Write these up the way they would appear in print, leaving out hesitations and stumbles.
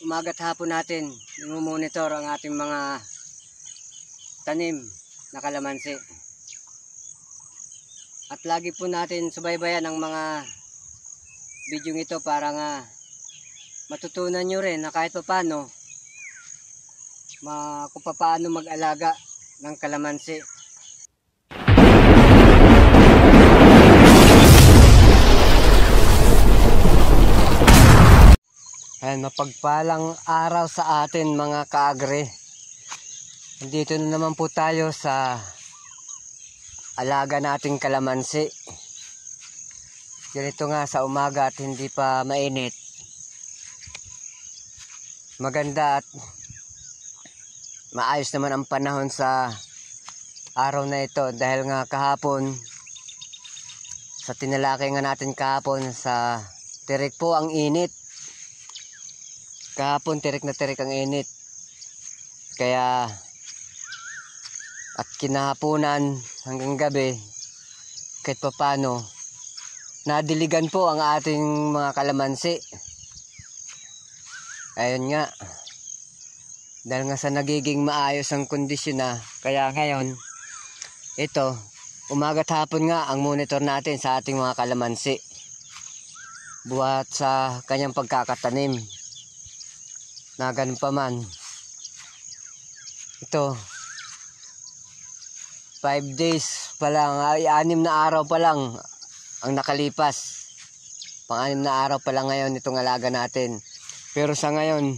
umaga't hapon natin monitor ang ating mga tanim na kalamansi. At lagi po natin subaybayan ang mga video ito para nga matutunan nyo rin na kahit paano kung paano mag-alaga ng kalamansi. Ayan, mapagpalang araw sa atin mga kaagre. Dito na naman po tayo sa alaga nating kalamansi. Ganito nga sa umaga at hindi pa mainit. Maganda at maayos naman ang panahon sa araw na ito dahil nga kahapon sa tinalakay nga natin kahapon sa tirik po ang init. Kahapon tirik na tirik ang init. Kaya at kinahaponan hanggang gabi kahit papano nadiligan po ang ating mga kalamansi. Ayun nga, dahil nga sa nagiging maayos ang kondisyon na, kaya ngayon ito umaga't hapon nga ang monitor natin sa ating mga kalamansi buhat sa kanyang pagkakatanim na ganun pa man. Ito 5 days pa lang, 6 na araw pa lang ang nakalipas. Pang 6 na araw pa lang ngayon itong alaga natin. Pero sa ngayon,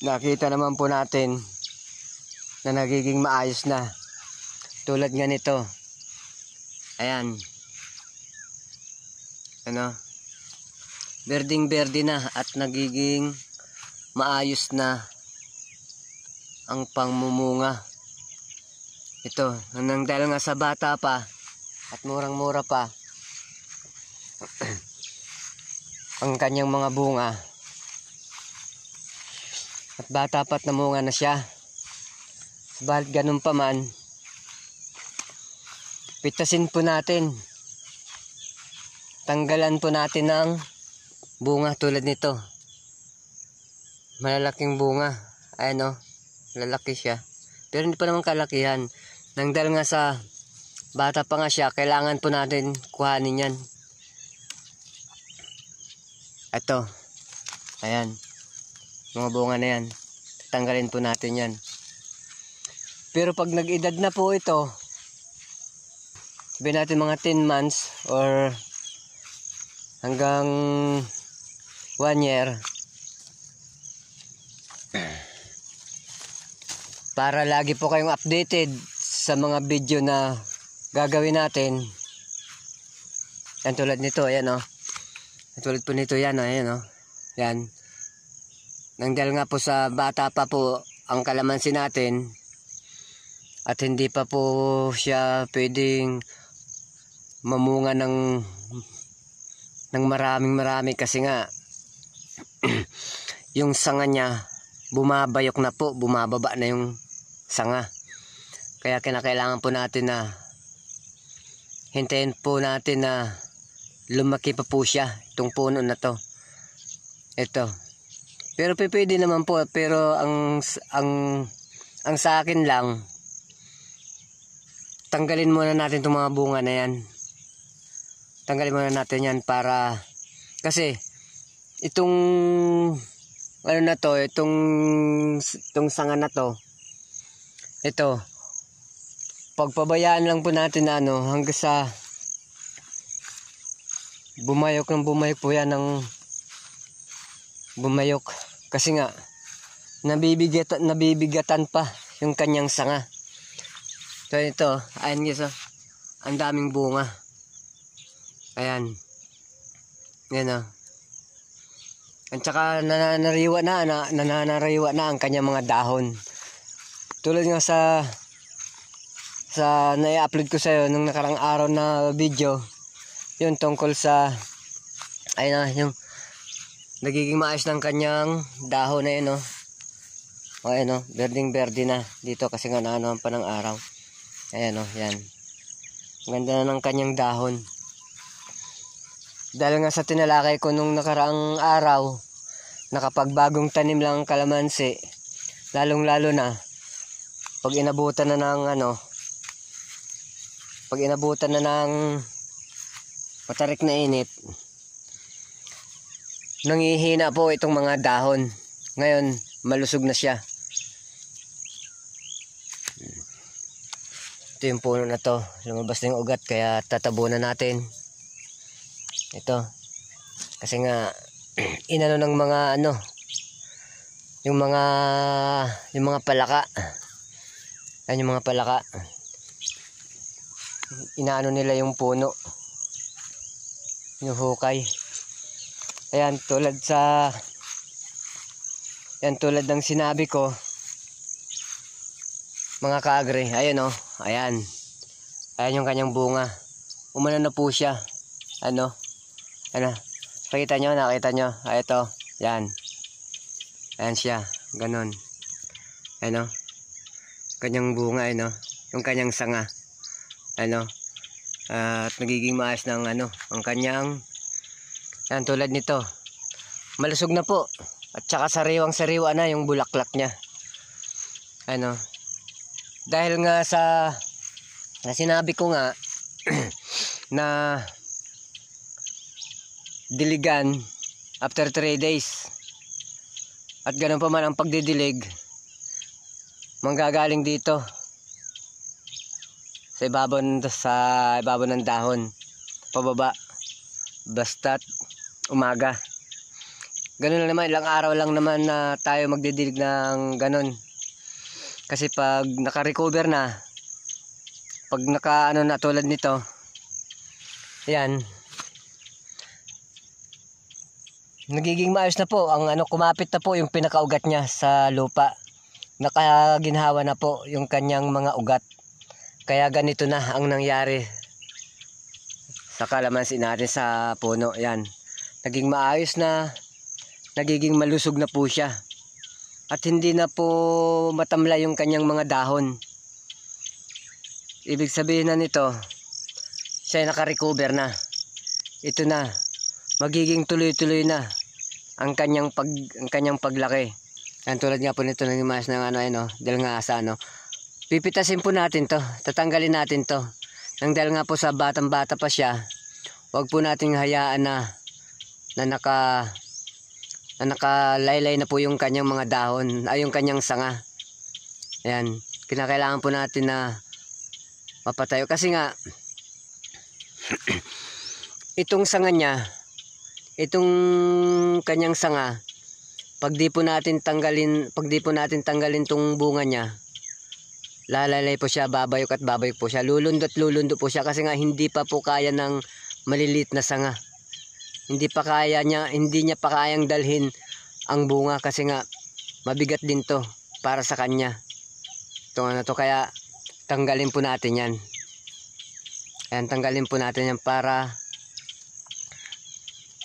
nakita naman po natin na nagiging maayos na. Tulad nga nito. Ayan. Ano? Berding-berde na at nagiging maayos na ang pangmumunga. Ito, nang dahil nga sa bata pa at murang-mura pa ang kanyang mga bunga at bata pa't namunga na siya. Subalit ganun pa man, pitasin po natin, tanggalan po natin ng bunga tulad nito. Malalaking bunga, ayan o, lalaki siya, pero hindi pa naman kalakihan. Nang dahil nga sa bata pa nga siya, kailangan po natin kuhanin yan. Ito, ayan, mga bunga na yan, tanggalin po natin yan. Pero pag nag-edad na po ito, sabihin natin mga 10 months or hanggang 1 year, para lagi po kayong updated sa mga video na gagawin natin. Yan tulad nito, ayan o. Tulad po nito, yan o, ayan o. Yan. Nang dahil nga po sa bata pa po ang kalamansi natin at hindi pa po siya pwedeng mamunga ng marami kasi nga yung sanga niya bumabayok na po, bumababa na yung sanga. Kaya kinakailangan po natin na hintayin po natin na lumaki pa po siya, itong puno na to. Ito. Pero pwede naman po, pero ang sa akin lang, tanggalin muna natin itong mga bunga na yan. Tanggalin muna natin yan para, kasi itong ano na to, itong sanga na to, ito, pagpabayaan lang po natin na ano, hanggang sa bumayok po yan ng bumayok. Kasi nga, nabibigatan pa yung kanyang sanga. So ito, ayan guys, ang daming bunga. Ayan. Yan o. At saka nananariwa na ang kanyang mga dahon. Tulad nga sa na-upload ko sa iyo nung nakarang araw na video, yun tungkol sa ayun na, yung nagiging maayos ng kanyang dahon na yun o. Ayan o, berding-berde na dito kasi nga naanohan pa ng araw. Ayan o, yan. Ganda na ng kanyang dahon. Dahil nga sa tinalakay ko nung nakaraang araw, nakapagbagong tanim lang ang kalamansi, lalong lalo na pag inabutan na ng pag inabutan na ng matarik na init, nangihina po itong mga dahon. Ngayon malusog na siya. Ito yung puno na to, lumabas na yung ugat, kaya tatabunan natin ito kasi nga inano ng mga yung mga palaka. Yan yung mga palaka, inaano nila yung puno, yung hukay. Ayan, tulad ng sinabi ko mga kaagre, ayun ayan yung kanyang bunga, umano na po siya. Nakita nyo, ito, yan siya, ganun, kanyang bunga, yung kanyang sanga, at nagiging maayos ng ang kanyang, yan, tulad nito, malusog na po, at saka sariwang-sariwa na yung bulaklak niya. Dahil nga sa sinabi ko nga na diligan after 3 days, at ganun pa man ang pagdidilig, manggagaling dito sa ibabaw ng dahon pababa, basta't umaga. Ganun lang naman, ilang araw lang naman na tayo magdidilig ng ganun. Kasi pag naka-recover na, pag na tulad nito, yan, nagiging maayos na po ang kumapit na po yung pinakaugat niya sa lupa. Nakaginhawa na po yung kanyang mga ugat. Kaya ganito na ang nangyari sa kalamansi natin sa puno. Yan, naging maayos na, nagiging malusog na po siya. At hindi na po matamla yung kanyang mga dahon. Ibig sabihin na nito, siya naka-recover na. Ito na, magiging tuloy-tuloy na ang kanyang paglaki. Yan, tulad nga po nito ng imas ng dahil nga sa pipitasin po natin to, tatanggalin natin to. Nang dahil nga po sa batang-bata pa siya, wag po nating hayaan na nakalaylay na po yung kanyang mga dahon, yung kanyang sanga. Ayan, kinakailangan po natin na mapatayo kasi nga itong sanga niya, itong kanyang sanga, pag di po natin tanggalin tong bunga niya, lalalay po siya, babayok at babayok po siya, lulundot po siya kasi nga hindi pa po kaya ng maliliit na sanga. Hindi niya pa kayang dalhin ang bunga kasi nga mabigat din to para sa kanya. Itong kaya tanggalin po natin yan. Ayan, tanggalin po natin yan para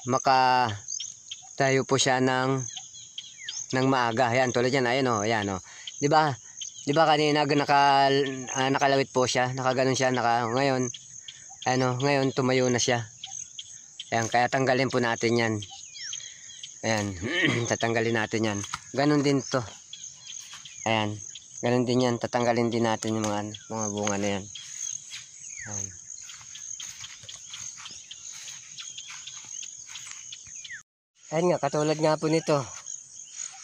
makatayo po siya ng maaga. Ayan, tulad yan, ayan o. Di ba kanina nakalawit po siya, nakaganon siya, ngayon, ngayon tumayo na siya. Ayan, kaya tanggalin po natin yan. Ayan, tatanggalin natin yan. Ganon din to. Ayan, ganon din yan. Tatanggalin din natin yung mga bunga na yan. Ayan. Ayan nga, katulad nga po nito.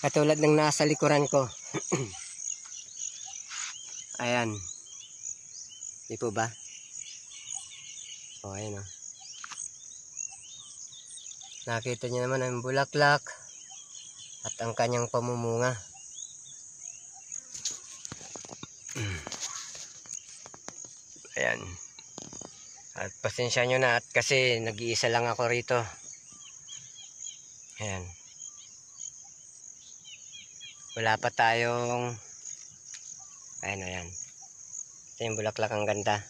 Katulad ng nasa likuran ko. Ayan. Di po ba? O, ayan o. Nakita niyo naman ang bulaklak at ang kanyang pamumunga. Ayan. At pasensya nyo na at kasi nag-iisa lang ako rito. Ayan. Wala pa tayong ayan. Ito yung bulaklak, ang ganda.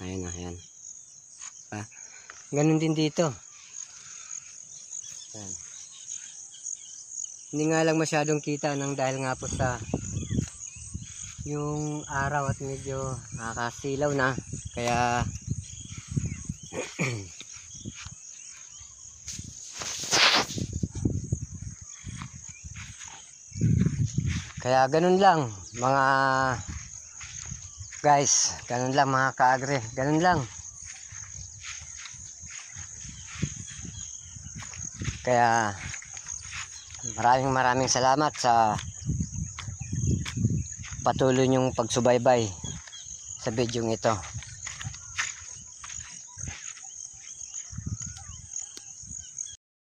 Ayan. Ganun din dito. Ayan. Hindi nga lang masyadong kita nang dahil nga po sa yung araw at medyo nakakasilaw na. Kaya Kaya ganun lang mga guys, ganun lang mga kaagre, ganun lang. Kaya maraming salamat sa patuloy niyong pagsubaybay sa bidyong ito.